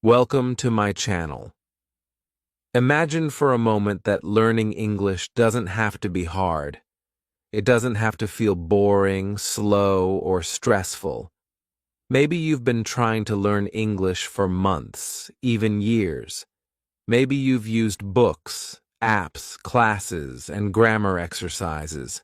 Welcome to my channel. Imagine for a moment that learning English doesn't have to be hard. It doesn't have to feel boring, slow, or stressful. Maybe you've been trying to learn English for months, even years. Maybe you've used books, apps, classes, and grammar exercises.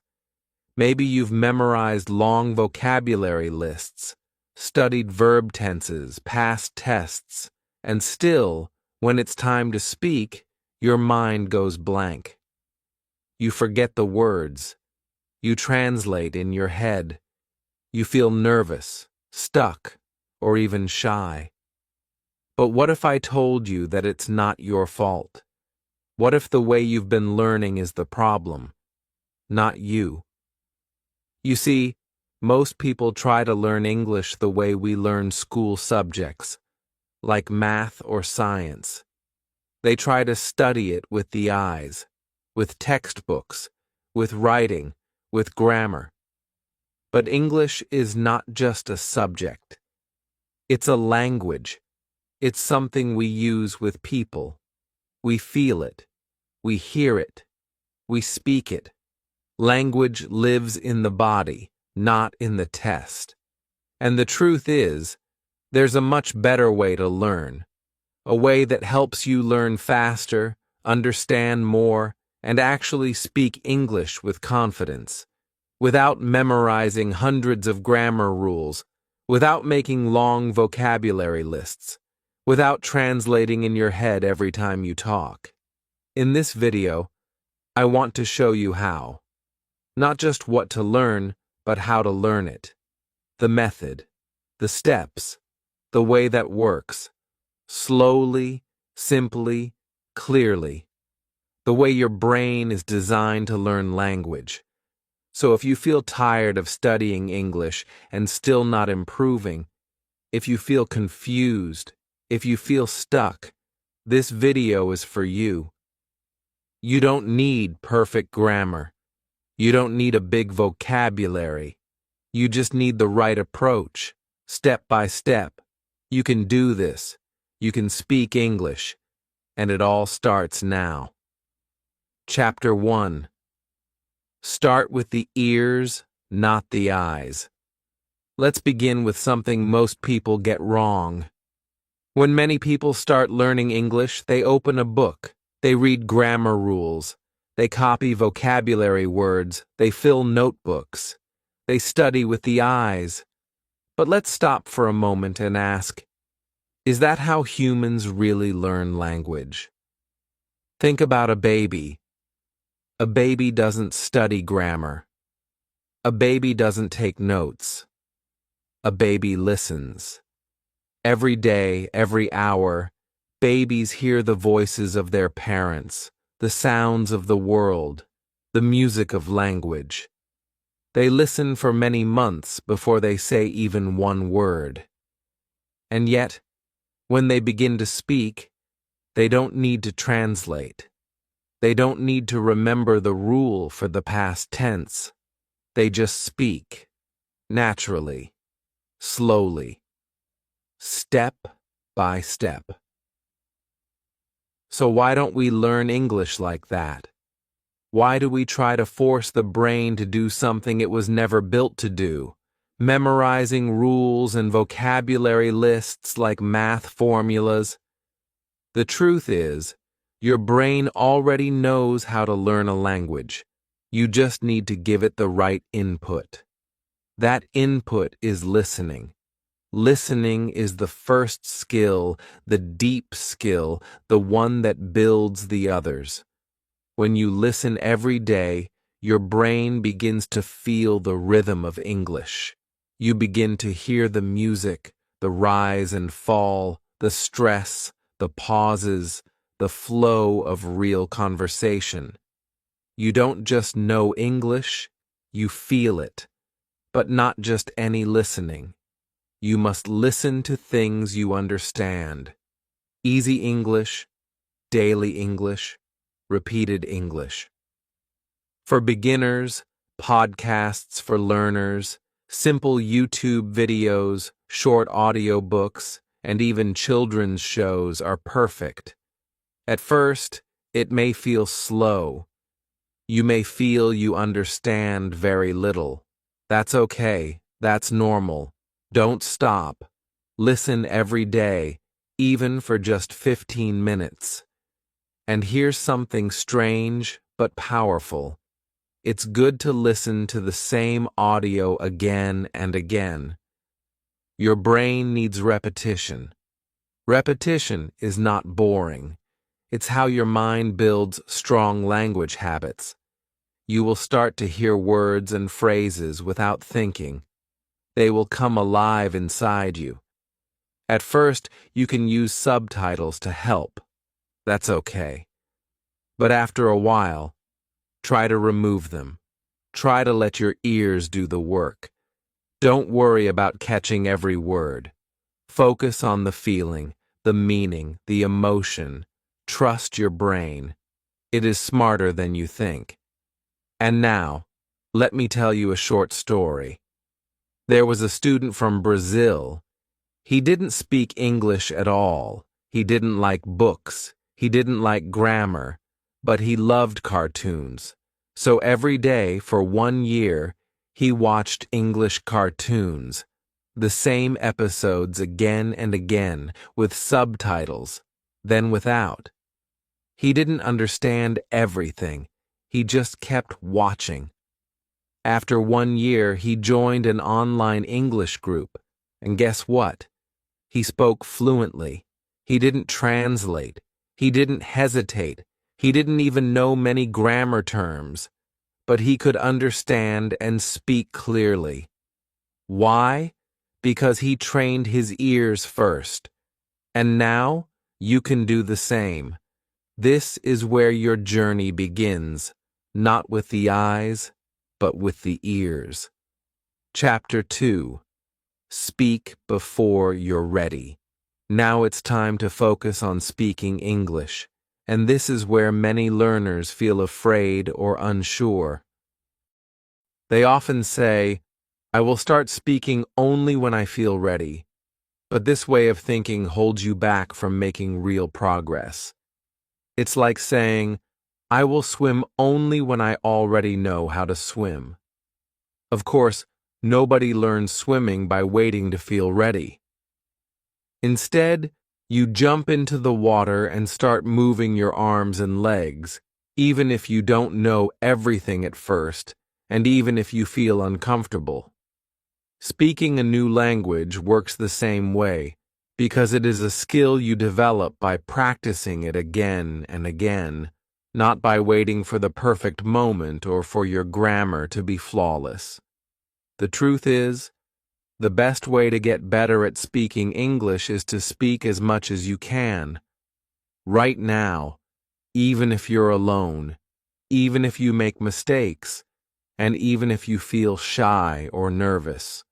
Maybe you've memorized long vocabulary lists, studied verb tenses, passed tests, and still, when it's time to speak, your mind goes blank. You forget the words. You translate in your head. You feel nervous, stuck, or even shy. But what if I told you that it's not your fault? What if the way you've been learning is the problem, not you? You see, most people try to learn English the way we learn school subjects, like math or science. They try to study it with the eyes, with textbooks, with writing, with grammar. But English is not just a subject. It's a language. It's something we use with people. We feel it. We hear it. We speak it. Language lives in the body, not in the test. And the truth is, there's a much better way to learn. A way that helps you learn faster, understand more, and actually speak English with confidence, without memorizing hundreds of grammar rules, without making long vocabulary lists, without translating in your head every time you talk. In this video, I want to show you how. Not just what to learn, but how to learn it. The method, the steps, the way that works. Slowly, simply, clearly. The way your brain is designed to learn language. So if you feel tired of studying English and still not improving, if you feel confused, if you feel stuck, this video is for you. You don't need perfect grammar. You don't need a big vocabulary. You just need the right approach, step by step. You can do this. You can speak English. And it all starts now. Chapter 1. Start with the ears, not the eyes. Let's begin with something most people get wrong. When many people start learning English, they open a book. They read grammar rules. They copy vocabulary words. They fill notebooks. They study with the eyes. But let's stop for a moment and ask, is that how humans really learn language? Think about a baby. A baby doesn't study grammar. A baby doesn't take notes. A baby listens. Every day, every hour, babies hear the voices of their parents, the sounds of the world, the music of language. They listen for many months before they say even one word. And yet, when they begin to speak, they don't need to translate. They don't need to remember the rule for the past tense. They just speak, naturally, slowly, step by step. So why don't we learn English like that? Why do we try to force the brain to do something it was never built to do, memorizing rules and vocabulary lists like math formulas? The truth is, your brain already knows how to learn a language. You just need to give it the right input. That input is listening. Listening is the first skill, the deep skill, the one that builds the others. When you listen every day, your brain begins to feel the rhythm of English. You begin to hear the music, the rise and fall, the stress, the pauses, the flow of real conversation. You don't just know English, you feel it. But not just any listening. You must listen to things you understand. Easy English, daily English, repeated English. For beginners, podcasts for learners, simple YouTube videos, short audiobooks, and even children's shows are perfect. At first, it may feel slow. You may feel you understand very little. That's okay. That's normal. Don't stop. Listen every day, even for just 15 minutes. And here's something strange but powerful. It's good to listen to the same audio again and again. Your brain needs repetition. Repetition is not boring. It's how your mind builds strong language habits. You will start to hear words and phrases without thinking. They will come alive inside you. At first, you can use subtitles to help. That's okay. But after a while, try to remove them. Try to let your ears do the work. Don't worry about catching every word. Focus on the feeling, the meaning, the emotion. Trust your brain. It is smarter than you think. And now, let me tell you a short story. There was a student from Brazil. He didn't speak English at all. He didn't like books. He didn't like grammar. But he loved cartoons. So every day for 1 year, he watched English cartoons. The same episodes again and again, with subtitles, then without. He didn't understand everything. He just kept watching. After 1 year, he joined an online English group. And guess what? He spoke fluently. He didn't translate. He didn't hesitate. He didn't even know many grammar terms. But he could understand and speak clearly. Why? Because he trained his ears first. And now, you can do the same. This is where your journey begins, not with the eyes, but with the ears. Chapter 2. Speak before you're ready. Now it's time to focus on speaking English, and this is where many learners feel afraid or unsure. They often say, "I will start speaking only when I feel ready," but this way of thinking holds you back from making real progress. It's like saying, "I will swim only when I already know how to swim." Of course, nobody learns swimming by waiting to feel ready. Instead, you jump into the water and start moving your arms and legs, even if you don't know everything at first, and even if you feel uncomfortable. Speaking a new language works the same way, because it is a skill you develop by practicing it again and again, not by waiting for the perfect moment or for your grammar to be flawless. The truth is, the best way to get better at speaking English is to speak as much as you can. Right now, even if you're alone, even if you make mistakes, and even if you feel shy or nervous.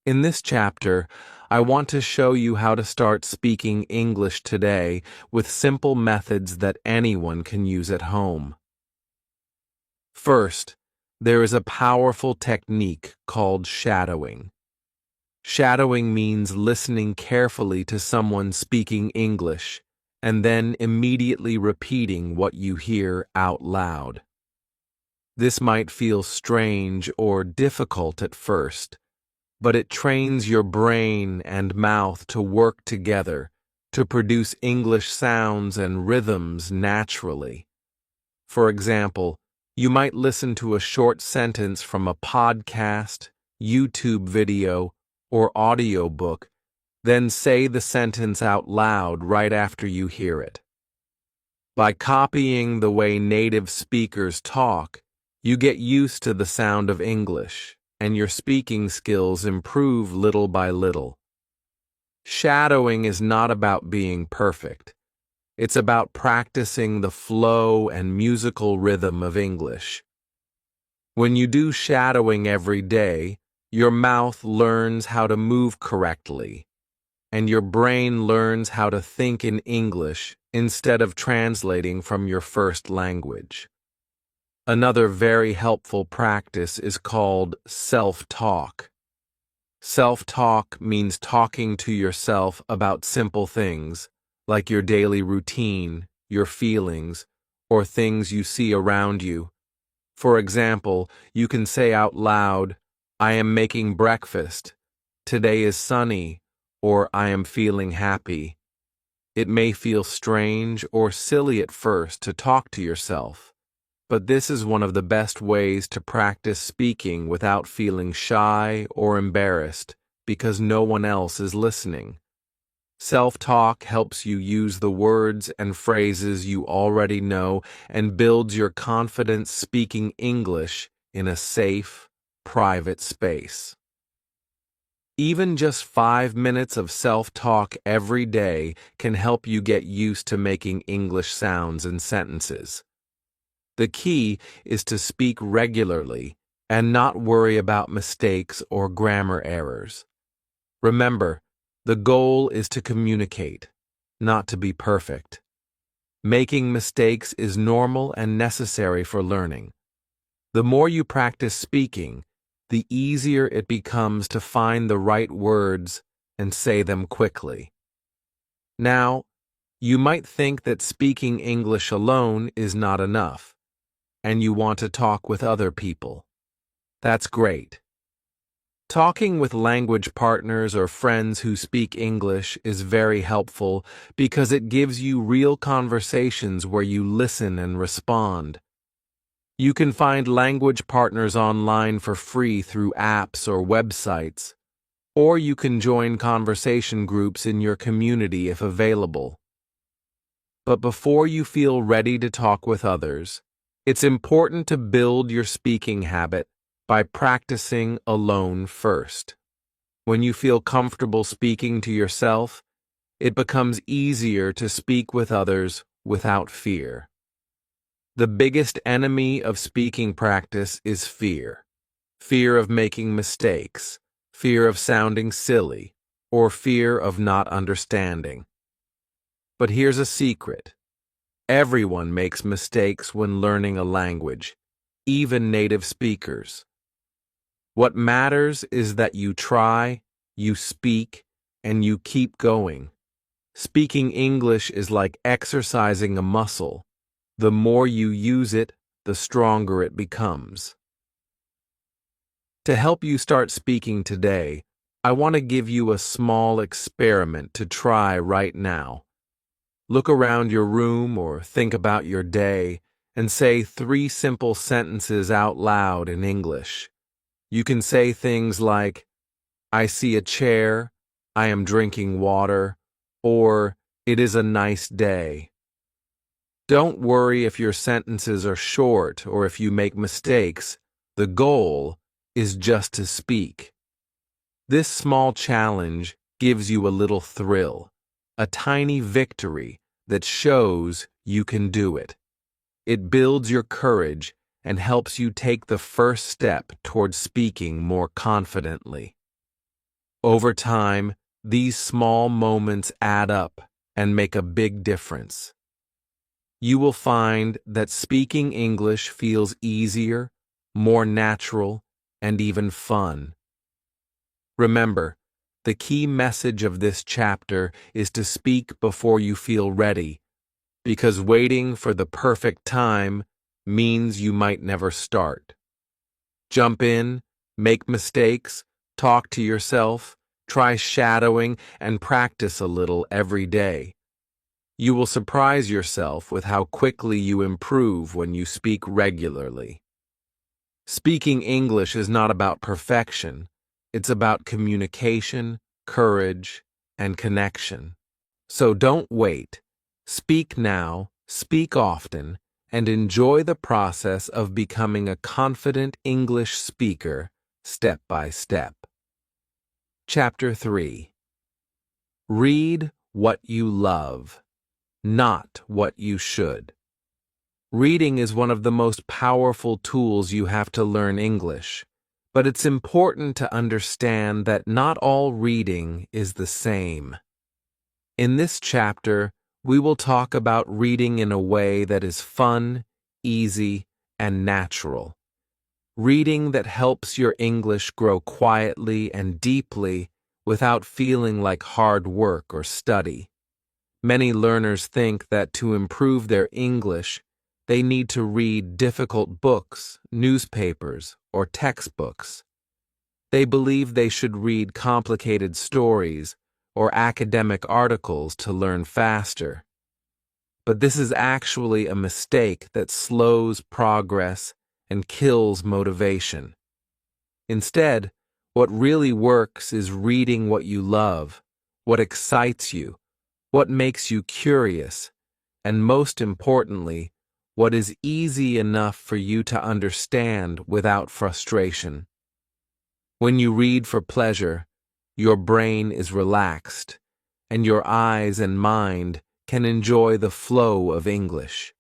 In this chapter, I want to show you how to start speaking English today with simple methods that anyone can use at home. First, there is a powerful technique called shadowing. Shadowing means listening carefully to someone speaking English and then immediately repeating what you hear out loud. This might feel strange or difficult at first, but it trains your brain and mouth to work together to produce English sounds and rhythms naturally. For example, you might listen to a short sentence from a podcast, YouTube video, or audiobook, then say the sentence out loud right after you hear it. By copying the way native speakers talk, you get used to the sound of English, and your speaking skills improve little by little. Shadowing is not about being perfect. It's about practicing the flow and musical rhythm of English. When you do shadowing every day, your mouth learns how to move correctly, and your brain learns how to think in English instead of translating from your first language. Another very helpful practice is called self-talk. Self-talk means talking to yourself about simple things, like your daily routine, your feelings, or things you see around you. For example, you can say out loud, "I am making breakfast," "Today is sunny," or "I am feeling happy." It may feel strange or silly at first to talk to yourself, but this is one of the best ways to practice speaking without feeling shy or embarrassed because no one else is listening. Self-talk helps you use the words and phrases you already know and builds your confidence speaking English in a safe, private space. Even just 5 minutes of self-talk every day can help you get used to making English sounds and sentences. The key is to speak regularly and not worry about mistakes or grammar errors. Remember, the goal is to communicate, not to be perfect. Making mistakes is normal and necessary for learning. The more you practice speaking, the easier it becomes to find the right words and say them quickly. Now, you might think that speaking English alone is not enough, and you want to talk with other people. That's great. Talking with language partners or friends who speak English is very helpful because it gives you real conversations where you listen and respond. You can find language partners online for free through apps or websites, or you can join conversation groups in your community if available. But before you feel ready to talk with others, it's important to build your speaking habit by practicing alone first. When you feel comfortable speaking to yourself, it becomes easier to speak with others without fear. The biggest enemy of speaking practice is fear. Fear of making mistakes, fear of sounding silly, or fear of not understanding. But here's a secret. Everyone makes mistakes when learning a language, even native speakers. What matters is that you try, you speak, and you keep going. Speaking English is like exercising a muscle. The more you use it, the stronger it becomes. To help you start speaking today, I want to give you a small experiment to try right now. Look around your room or think about your day and say 3 simple sentences out loud in English. You can say things like, "I see a chair," "I am drinking water," or "It is a nice day." Don't worry if your sentences are short or if you make mistakes. The goal is just to speak. This small challenge gives you a little thrill, a tiny victory that shows you can do it. It builds your courage and helps you take the first step towards speaking more confidently. Over time, these small moments add up and make a big difference. You will find that speaking English feels easier, more natural, and even fun. Remember, the key message of this chapter is to speak before you feel ready, because waiting for the perfect time means you might never start. Jump in, make mistakes, talk to yourself, try shadowing, and practice a little every day. You will surprise yourself with how quickly you improve when you speak regularly. Speaking English is not about perfection. It's about communication, courage, and connection. So don't wait. Speak now, speak often, and enjoy the process of becoming a confident English speaker step by step. Chapter 3. Read what you love, not what you should. Reading is one of the most powerful tools you have to learn English, but it's important to understand that not all reading is the same. In this chapter, we will talk about reading in a way that is fun, easy, and natural. Reading that helps your English grow quietly and deeply without feeling like hard work or study. Many learners think that to improve their English, they need to read difficult books, newspapers, or textbooks. They believe they should read complicated stories or academic articles to learn faster. But this is actually a mistake that slows progress and kills motivation. Instead, what really works is reading what you love, what excites you, what makes you curious, and most importantly, what is easy enough for you to understand without frustration. When you read for pleasure, your brain is relaxed, and your eyes and mind can enjoy the flow of English.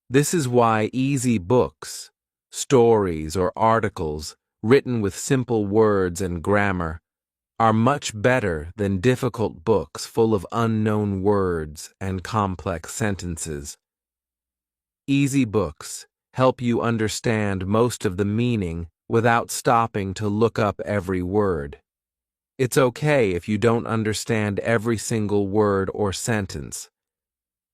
This is why easy books, stories, or articles written with simple words and grammar are much better than difficult books full of unknown words and complex sentences. Easy books help you understand most of the meaning without stopping to look up every word. It's okay if you don't understand every single word or sentence.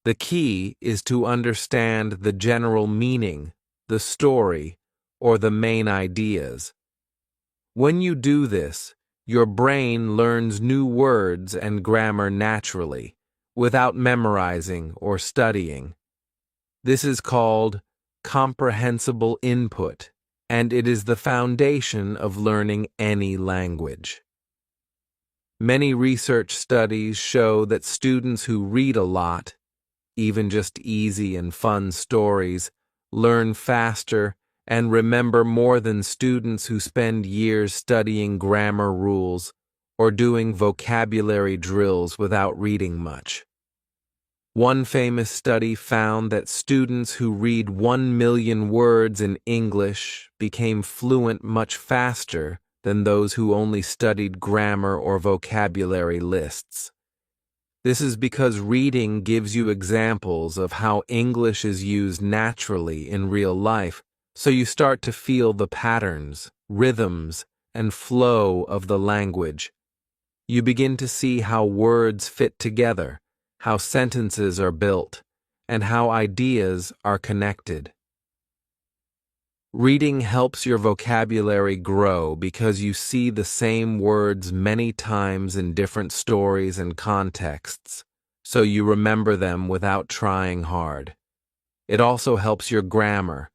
The key is to understand the general meaning, the story, or the main ideas. When you do this, your brain learns new words and grammar naturally, without memorizing or studying. This is called comprehensible input, and it is the foundation of learning any language. Many research studies show that students who read a lot, even just easy and fun stories, learn faster and remember more than students who spend years studying grammar rules or doing vocabulary drills without reading much. One famous study found that students who read 1 million words in English became fluent much faster than those who only studied grammar or vocabulary lists. This is because reading gives you examples of how English is used naturally in real life, so you start to feel the patterns, rhythms, and flow of the language. You begin to see how words fit together, how sentences are built, and how ideas are connected. Reading helps your vocabulary grow because you see the same words many times in different stories and contexts, so you remember them without trying hard. It also helps your grammar,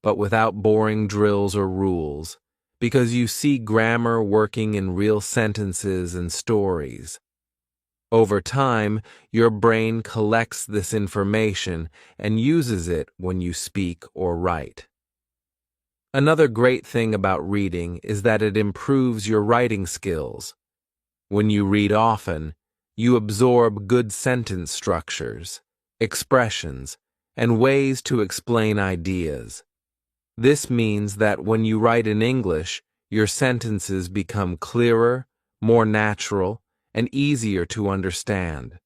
but without boring drills or rules, because you see grammar working in real sentences and stories. Over time, your brain collects this information and uses it when you speak or write. Another great thing about reading is that it improves your writing skills. When you read often, you absorb good sentence structures, expressions, and ways to explain ideas. This means that when you write in English, your sentences become clearer, more natural, and easier to understand.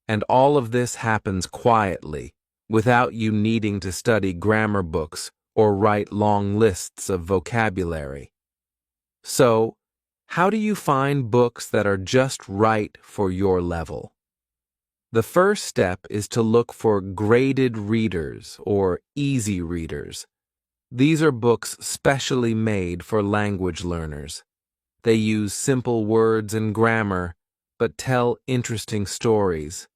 And all of this happens quietly, without you needing to study grammar books or write long lists of vocabulary. So, how do you find books that are just right for your level? The first step is to look for graded readers or easy readers. These are books specially made for language learners. They use simple words and grammar, but tell interesting stories.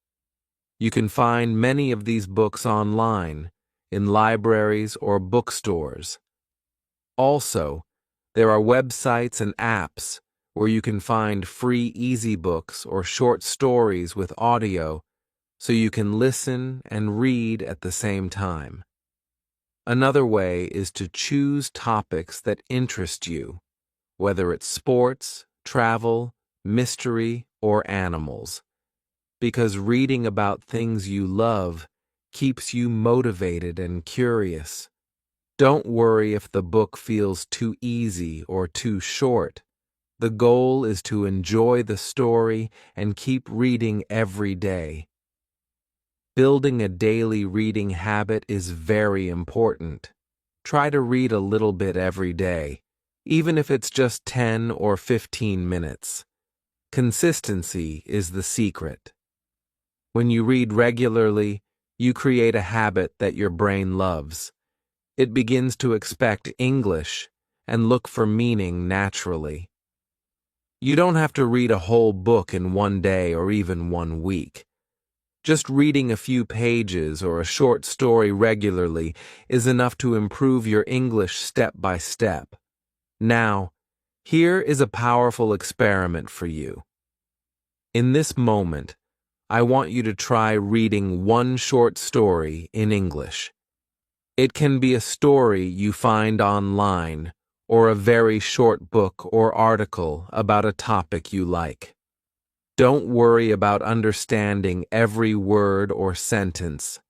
You can find many of these books online, in libraries or bookstores. Also, there are websites and apps where you can find free easy books or short stories with audio, so you can listen and read at the same time. Another way is to choose topics that interest you, whether it's sports, travel, mystery, or animals, because reading about things you love keeps you motivated and curious. Don't worry if the book feels too easy or too short. The goal is to enjoy the story and keep reading every day. Building a daily reading habit is very important. try to read a little bit every day, even if it's just 10 or 15 minutes. Consistency is the secret. When you read regularly, you create a habit that your brain loves. It begins to expect English and look for meaning naturally. You don't have to read a whole book in one day or even 1 week. Just reading a few pages or a short story regularly is enough to improve your English step by step. Now, here is a powerful experiment for you. In this moment, I want you to try reading one short story in English. It can be a story you find online or a very short book or article about a topic you like. Don't worry about understanding every word or sentence.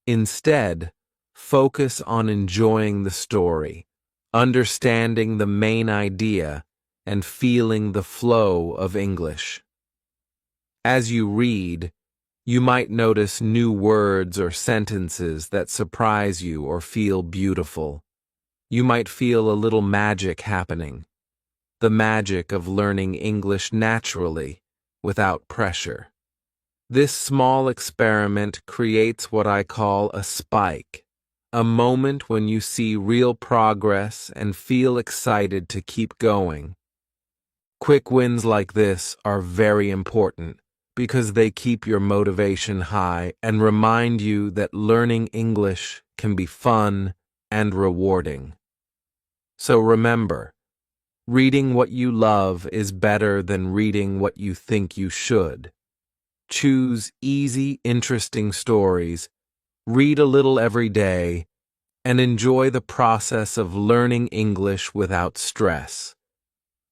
Instead, focus on enjoying the story, understanding the main idea, and feeling the flow of English. As you read, you might notice new words or sentences that surprise you or feel beautiful. You might feel a little magic happening. The magic of learning English naturally, without pressure. This small experiment creates what I call a spike, a moment when you see real progress and feel excited to keep going. Quick wins like this are very important because they keep your motivation high and remind you that learning English can be fun and rewarding. So remember, reading what you love is better than reading what you think you should. Choose easy, interesting stories, read a little every day, and enjoy the process of learning English without stress.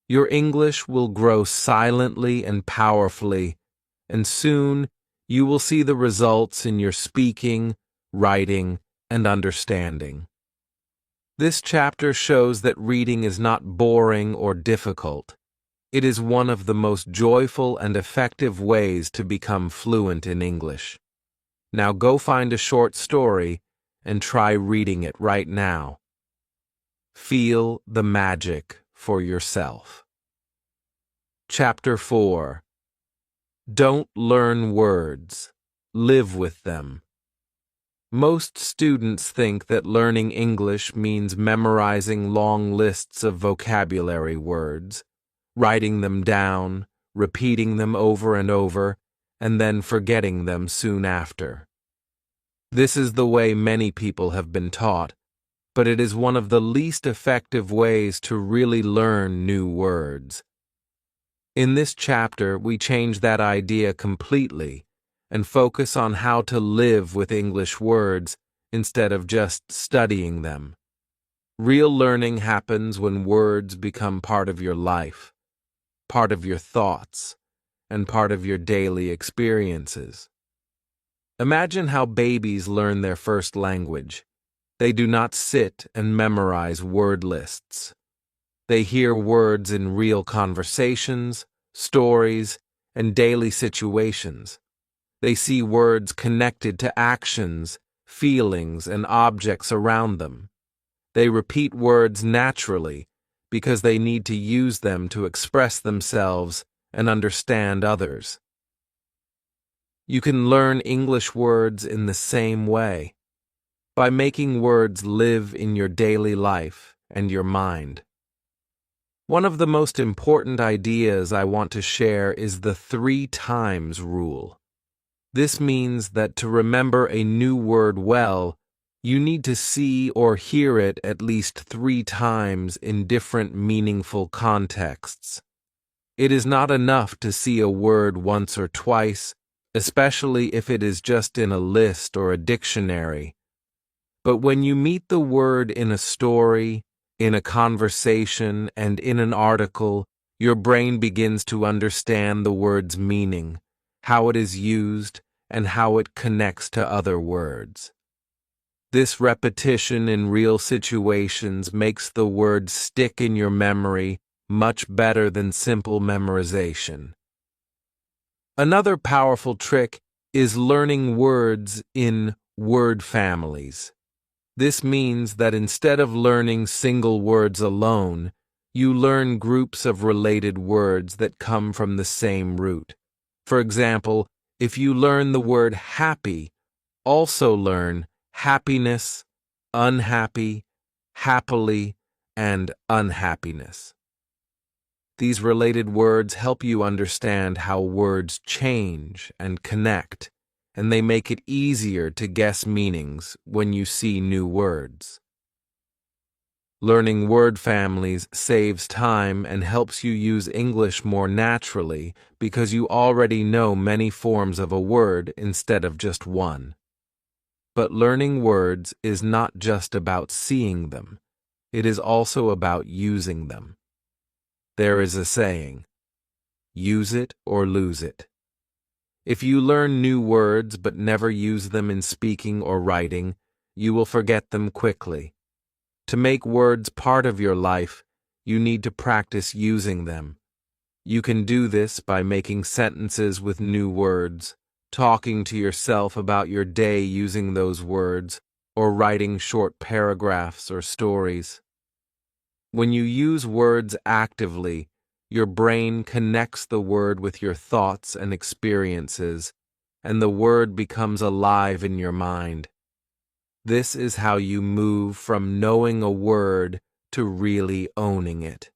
Your English will grow silently and powerfully, and soon you will see the results in your speaking, writing, and understanding. This chapter shows that reading is not boring or difficult. It is one of the most joyful and effective ways to become fluent in English. Now go find a short story and try reading it right now. Feel the magic for yourself. Chapter 4. Don't learn words. Live with them. Most students think that learning English means memorizing long lists of vocabulary words, writing them down, repeating them over and over, and then forgetting them soon after. This is the way many people have been taught, but it is one of the least effective ways to really learn new words. In this chapter, we change that idea completely and focus on how to live with English words instead of just studying them. Real learning happens when words become part of your life, part of your thoughts, and part of your daily experiences. Imagine how babies learn their first language. They do not sit and memorize word lists. They hear words in real conversations, stories, and daily situations. They see words connected to actions, feelings, and objects around them. They repeat words naturally because they need to use them to express themselves and understand others. You can learn English words in the same way, by making words live in your daily life and your mind. One of the most important ideas I want to share is the 3 times rule. This means that to remember a new word well, you need to see or hear it at least 3 times in different meaningful contexts. It is not enough to see a word once or twice, especially if it is just in a list or a dictionary. But when you meet the word in a story, in a conversation, and in an article, your brain begins to understand the word's meaning, how it is used, and how it connects to other words. This repetition in real situations makes the word stick in your memory much better than simple memorization. Another powerful trick is learning words in word families. This means that instead of learning single words alone, you learn groups of related words that come from the same root. For example, if you learn the word happy, also learn happiness, unhappy, happily, and unhappiness. These related words help you understand how words change and connect, and they make it easier to guess meanings when you see new words. Learning word families saves time and helps you use English more naturally because you already know many forms of a word instead of just one. But learning words is not just about seeing them, it is also about using them. There is a saying, use it or lose it. If you learn new words but never use them in speaking or writing, you will forget them quickly. To make words part of your life, you need to practice using them. You can do this by making sentences with new words, talking to yourself about your day using those words, or writing short paragraphs or stories. When you use words actively, your brain connects the word with your thoughts and experiences, and the word becomes alive in your mind. This is how you move from knowing a word to really owning it.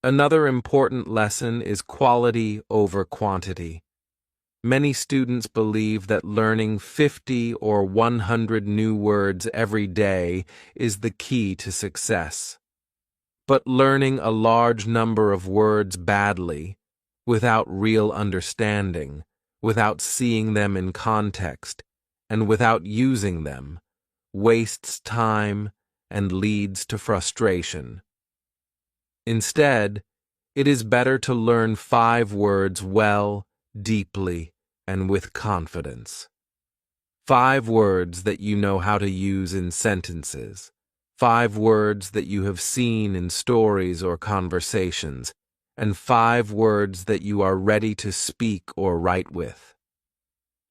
Another important lesson is quality over quantity. Many students believe that learning 50 or 100 new words every day is the key to success. But learning a large number of words badly, without real understanding, without seeing them in context, and without using them, wastes time and leads to frustration. Instead, it is better to learn 5 words well, deeply, and with confidence. 5 words that you know how to use in sentences. 5 words that you have seen in stories or conversations. And 5 words that you are ready to speak or write with.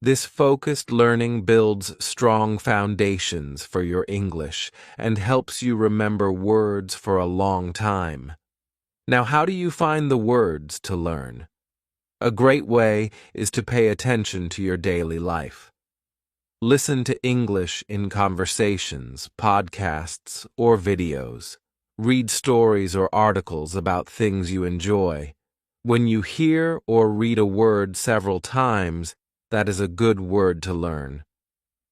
This focused learning builds strong foundations for your English and helps you remember words for a long time. Now, how do you find the words to learn? A great way is to pay attention to your daily life. Listen to English in conversations, podcasts, or videos. Read stories or articles about things you enjoy. When you hear or read a word several times, that is a good word to learn.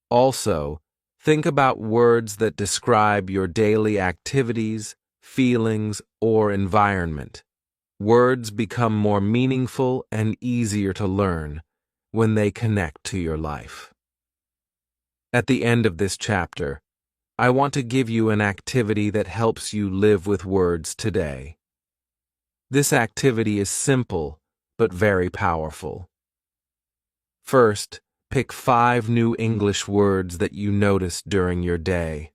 Also, think about words that describe your daily activities, feelings, or environment. Words become more meaningful and easier to learn when they connect to your life. At the end of this chapter, I want to give you an activity that helps you live with words today. This activity is simple, but very powerful. First, pick 5 new English words that you noticed during your day.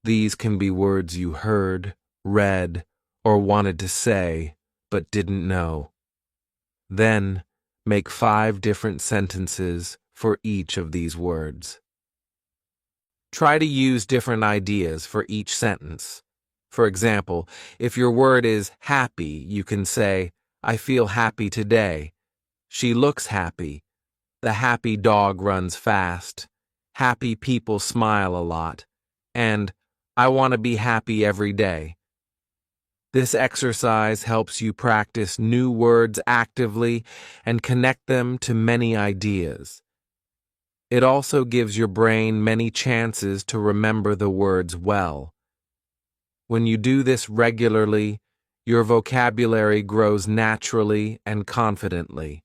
These can be words you heard, read, or wanted to say, but didn't know. Then, make 5 different sentences for each of these words. Try to use different ideas for each sentence. For example, if your word is happy, you can say, I feel happy today. She looks happy. The happy dog runs fast. Happy people smile a lot. And I want to be happy every day. This exercise helps you practice new words actively and connect them to many ideas. It also gives your brain many chances to remember the words well. When you do this regularly, your vocabulary grows naturally and confidently.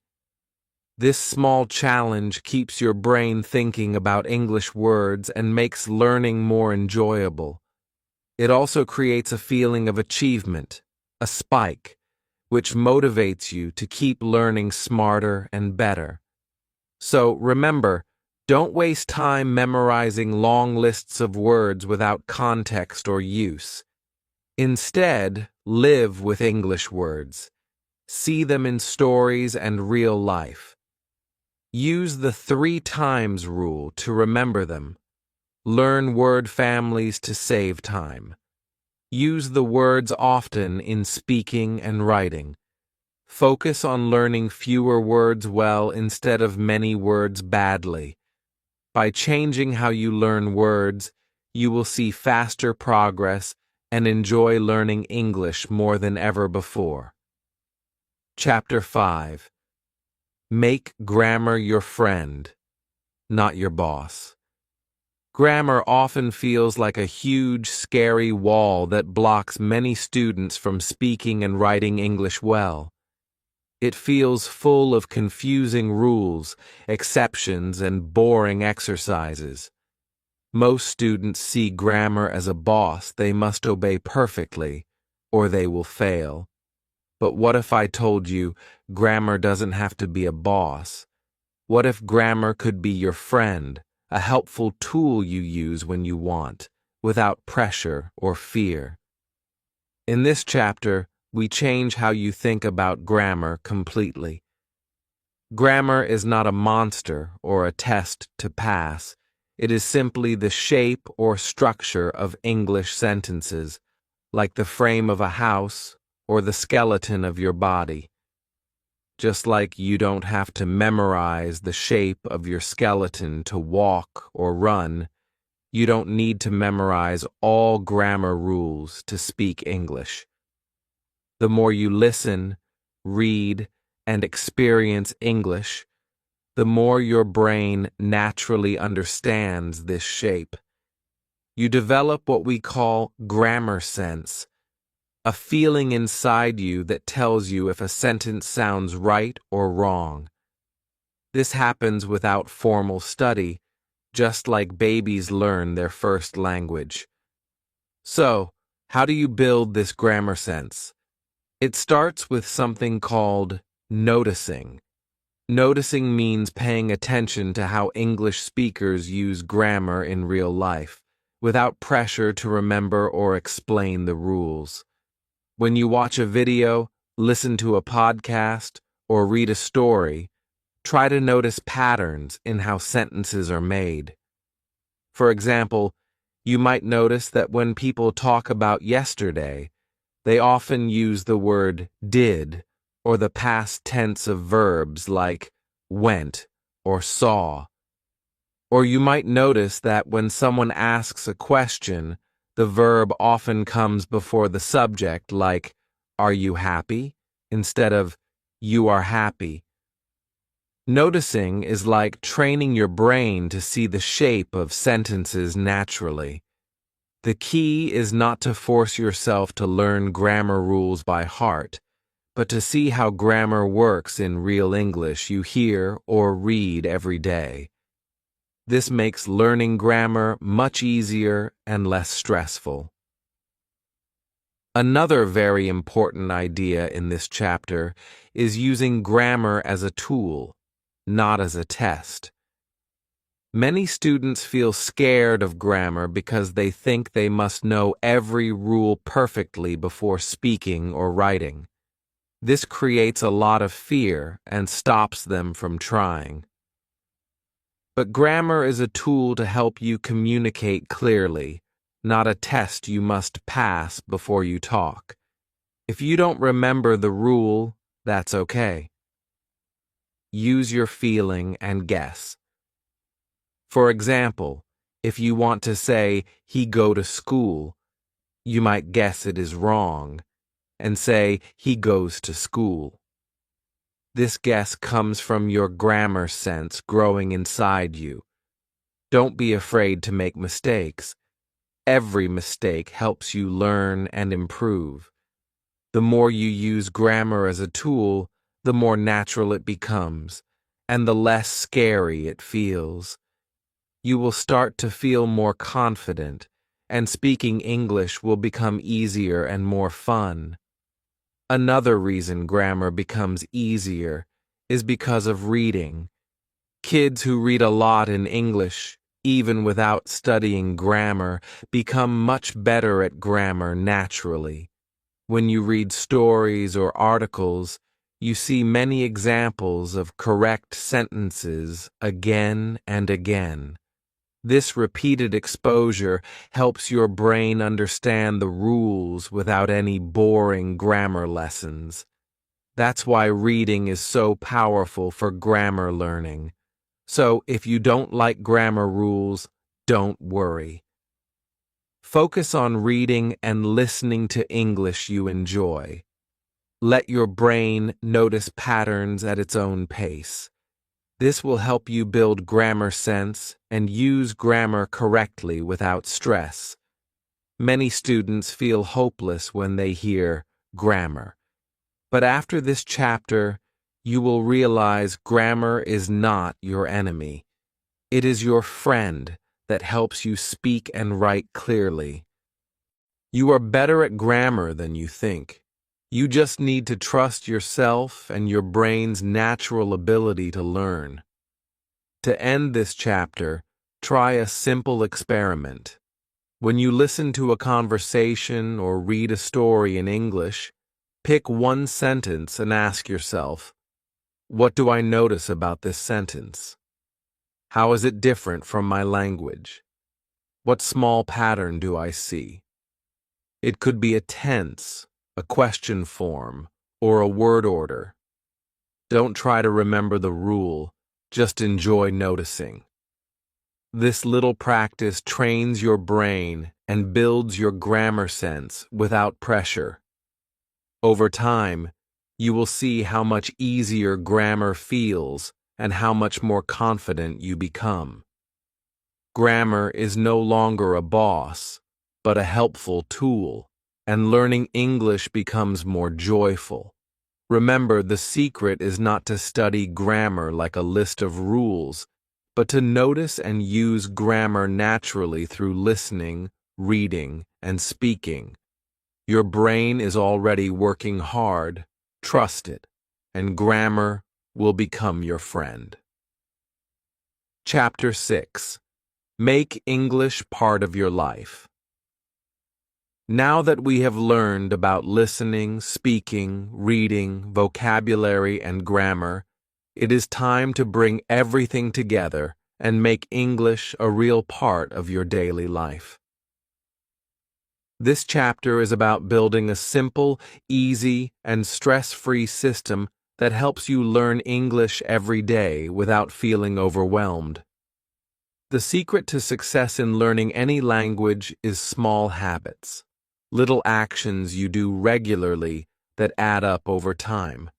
This small challenge keeps your brain thinking about English words and makes learning more enjoyable. It also creates a feeling of achievement, a spike, which motivates you to keep learning smarter and better. So remember, don't waste time memorizing long lists of words without context or use. Instead, live with English words. See them in stories and real life. Use the 3 times rule to remember them. Learn word families to save time. Use the words often in speaking and writing. Focus on learning fewer words well instead of many words badly. By changing how you learn words, you will see faster progress and enjoy learning English more than ever before. Chapter 5. Make grammar your friend, not your boss. Grammar often feels like a huge, scary wall that blocks many students from speaking and writing English well. It feels full of confusing rules, exceptions, and boring exercises. Most students see grammar as a boss they must obey perfectly, or they will fail. But what if I told you grammar doesn't have to be a boss? What if grammar could be your friend, a helpful tool you use when you want, without pressure or fear? In this chapter, we change how you think about grammar completely. Grammar is not a monster or a test to pass. It is simply the shape or structure of English sentences, like the frame of a house or the skeleton of your body. Just like you don't have to memorize the shape of your skeleton to walk or run, you don't need to memorize all grammar rules to speak English. The more you listen, read, and experience English, the more your brain naturally understands this shape. You develop what we call grammar sense, a feeling inside you that tells you if a sentence sounds right or wrong. This happens without formal study, just like babies learn their first language. So, how do you build this grammar sense? It starts with something called noticing. Noticing means paying attention to how English speakers use grammar in real life, without pressure to remember or explain the rules. When you watch a video, listen to a podcast, or read a story, try to notice patterns in how sentences are made. For example, you might notice that when people talk about yesterday, they often use the word did or the past tense of verbs like went or saw. Or you might notice that when someone asks a question, the verb often comes before the subject like, are you happy? Instead of, you are happy. Noticing is like training your brain to see the shape of sentences naturally. The key is not to force yourself to learn grammar rules by heart, but to see how grammar works in real English you hear or read every day. This makes learning grammar much easier and less stressful. Another very important idea in this chapter is using grammar as a tool, not as a test. Many students feel scared of grammar because they think they must know every rule perfectly before speaking or writing. This creates a lot of fear and stops them from trying. But grammar is a tool to help you communicate clearly, not a test you must pass before you talk. If you don't remember the rule, that's okay. Use your feeling and guess. For example, if you want to say, he go to school, you might guess it is wrong and say, he goes to school. This guess comes from your grammar sense growing inside you. Don't be afraid to make mistakes. Every mistake helps you learn and improve. The more you use grammar as a tool, the more natural it becomes, and the less scary it feels. You will start to feel more confident, and speaking English will become easier and more fun. Another reason grammar becomes easier is because of reading. Kids who read a lot in English, even without studying grammar, become much better at grammar naturally. When you read stories or articles, you see many examples of correct sentences again and again. This repeated exposure helps your brain understand the rules without any boring grammar lessons. That's why reading is so powerful for grammar learning. So if you don't like grammar rules, don't worry. Focus on reading and listening to English you enjoy. Let your brain notice patterns at its own pace. This will help you build grammar sense and use grammar correctly without stress. Many students feel hopeless when they hear grammar. But after this chapter, you will realize grammar is not your enemy. It is your friend that helps you speak and write clearly. You are better at grammar than you think. You just need to trust yourself and your brain's natural ability to learn. To end this chapter, try a simple experiment. When you listen to a conversation or read a story in English, pick one sentence and ask yourself, what do I notice about this sentence? How is it different from my language? What small pattern do I see? It could be a tense, a question form, or a word order. Don't try to remember the rule, just enjoy noticing. This little practice trains your brain and builds your grammar sense without pressure. Over time, you will see how much easier grammar feels and how much more confident you become. Grammar is no longer a boss, but a helpful tool, and learning English becomes more joyful. Remember, the secret is not to study grammar like a list of rules, but to notice and use grammar naturally through listening, reading, and speaking. Your brain is already working hard, trust it, and grammar will become your friend. Chapter 6. Make English part of your life. Now that we have learned about listening, speaking, reading, vocabulary, and grammar, it is time to bring everything together and make English a real part of your daily life. This chapter is about building a simple, easy, and stress-free system that helps you learn English every day without feeling overwhelmed. The secret to success in learning any language is small habits, little actions you do regularly that add up over time.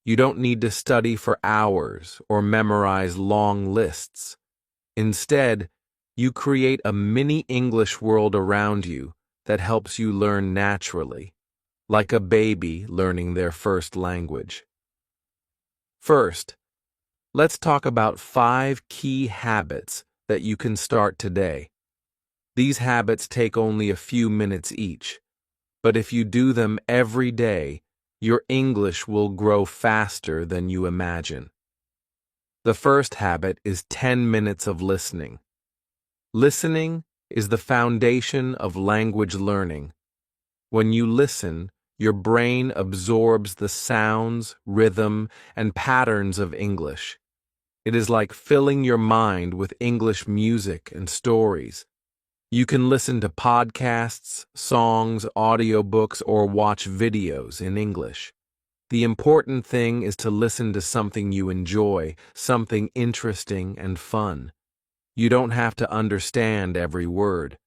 You don't need to study for hours or memorize long lists. Instead, you create a mini English world around you that helps you learn naturally, like a baby learning their first language. First, let's talk about 5 key habits that you can start today. These habits take only a few minutes each, but if you do them every day, your English will grow faster than you imagine. The first habit is 10 minutes of listening. Listening is the foundation of language learning. When you listen, your brain absorbs the sounds, rhythm, and patterns of English. It is like filling your mind with English music and stories. You can listen to podcasts, songs, audiobooks, or watch videos in English. The important thing is to listen to something you enjoy, something interesting and fun. You don't have to understand every word.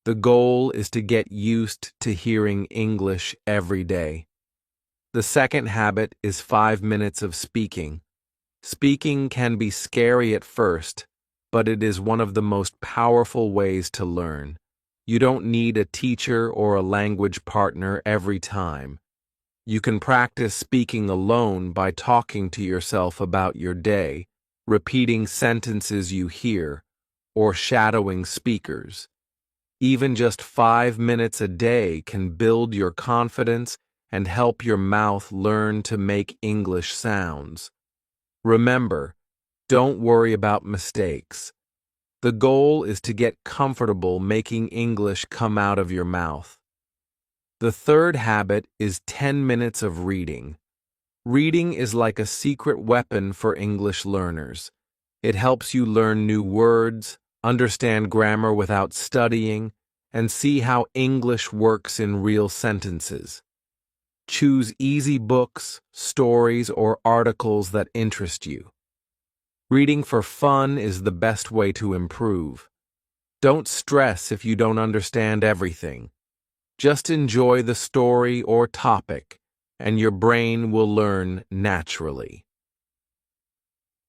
The goal is to get used to hearing English every day. The second habit is 5 minutes of speaking. Speaking can be scary at first, but it is one of the most powerful ways to learn. You don't need a teacher or a language partner every time. You can practice speaking alone by talking to yourself about your day, repeating sentences you hear, or shadowing speakers. Even just 5 minutes a day can build your confidence and help your mouth learn to make English sounds. Remember, don't worry about mistakes. The goal is to get comfortable making English come out of your mouth. The third habit is 10 minutes of reading. Reading is like a secret weapon for English learners. It helps you learn new words, understand grammar without studying, and see how English works in real sentences. Choose easy books, stories, or articles that interest you. Reading for fun is the best way to improve. Don't stress if you don't understand everything. Just enjoy the story or topic, and your brain will learn naturally.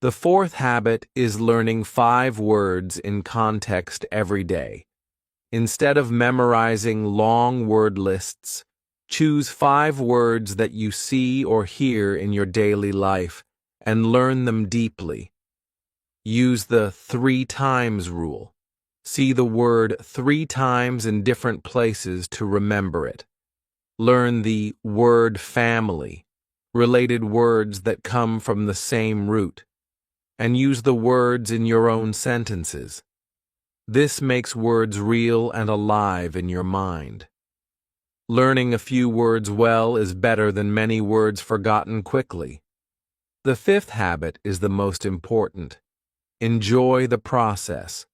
The fourth habit is learning 5 words in context every day. Instead of memorizing long word lists, choose 5 words that you see or hear in your daily life and learn them deeply. Use the 3 times rule. See the word 3 times in different places to remember it. Learn the word family, related words that come from the same root, and use the words in your own sentences. This makes words real and alive in your mind. Learning a few words well is better than many words forgotten quickly. The 5th habit is the most important. Enjoy the process.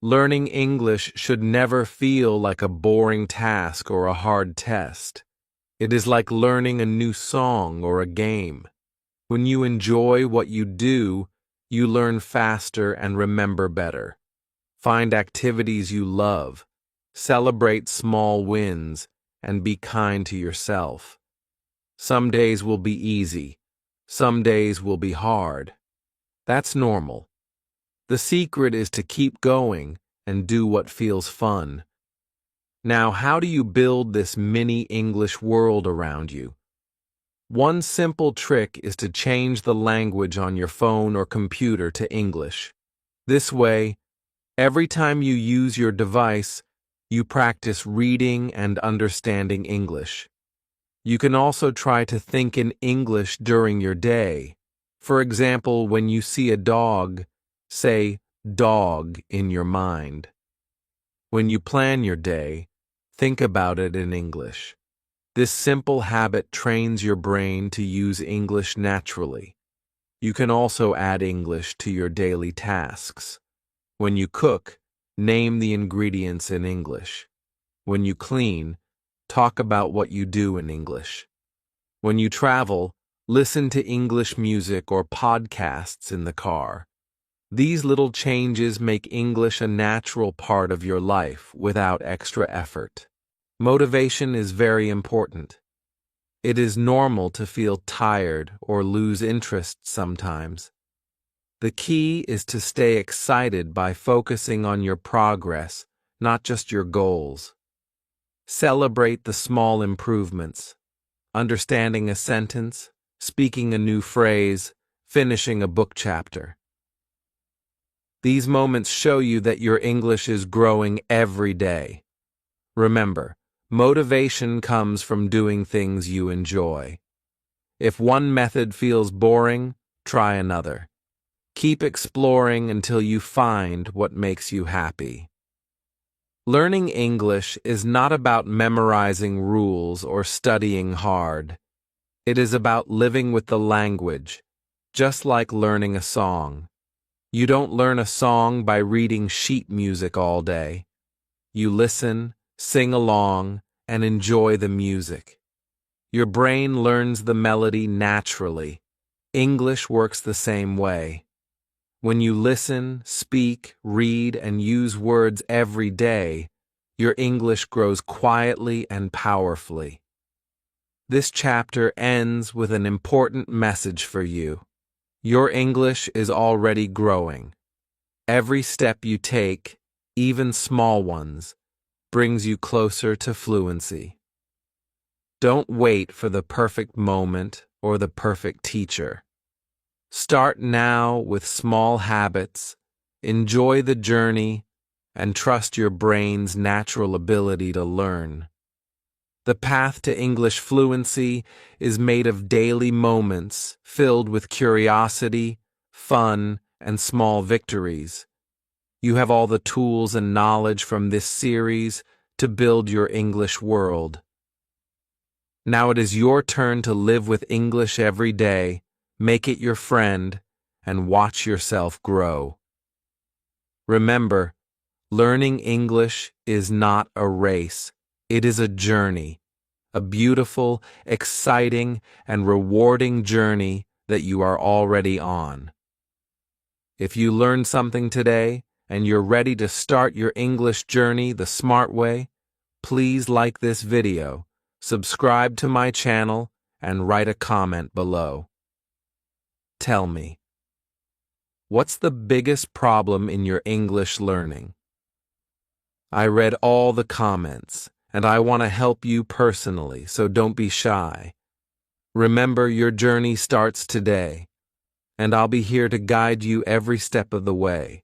Learning English should never feel like a boring task or a hard test. It is like learning a new song or a game. When you enjoy what you do, you learn faster and remember better. Find activities you love, celebrate small wins, and be kind to yourself. Some days will be easy, some days will be hard. That's normal. The secret is to keep going and do what feels fun. Now, how do you build this mini English world around you? One simple trick is to change the language on your phone or computer to English. This way, every time you use your device, you practice reading and understanding English. You can also try to think in English during your day. For example, when you see a dog, say dog in your mind. When you plan your day, think about it in English. This simple habit trains your brain to use English naturally. You can also add English to your daily tasks. When you cook, name the ingredients in English. When you clean, talk about what you do in English. When you travel, listen to English music or podcasts in the car. These little changes make English a natural part of your life without extra effort. Motivation is very important. It is normal to feel tired or lose interest sometimes. The key is to stay excited by focusing on your progress, not just your goals. Celebrate the small improvements. Understanding a sentence, speaking a new phrase, finishing a book chapter. These moments show you that your English is growing every day. Remember, motivation comes from doing things you enjoy. If one method feels boring, try another. Keep exploring until you find what makes you happy. Learning English is not about memorizing rules or studying hard. It is about living with the language, just like learning a song. You don't learn a song by reading sheet music all day. You listen, sing along, and enjoy the music. Your brain learns the melody naturally. English works the same way. When you listen, speak, read, and use words every day, your English grows quietly and powerfully. This chapter ends with an important message for you. Your English is already growing. Every step you take, even small ones, brings you closer to fluency. Don't wait for the perfect moment or the perfect teacher. Start now with small habits, enjoy the journey, and trust your brain's natural ability to learn. The path to English fluency is made of daily moments filled with curiosity, fun, and small victories. You have all the tools and knowledge from this series to build your English world. Now it is your turn to live with English every day, make it your friend, and watch yourself grow. Remember, learning English is not a race. It is a journey, a beautiful, exciting, and rewarding journey that you are already on. If you learned something today and you're ready to start your English journey the smart way, please like this video, subscribe to my channel, and write a comment below. Tell me, what's the biggest problem in your English learning? I read all the comments, and I want to help you personally, so don't be shy. Remember, your journey starts today, and I'll be here to guide you every step of the way.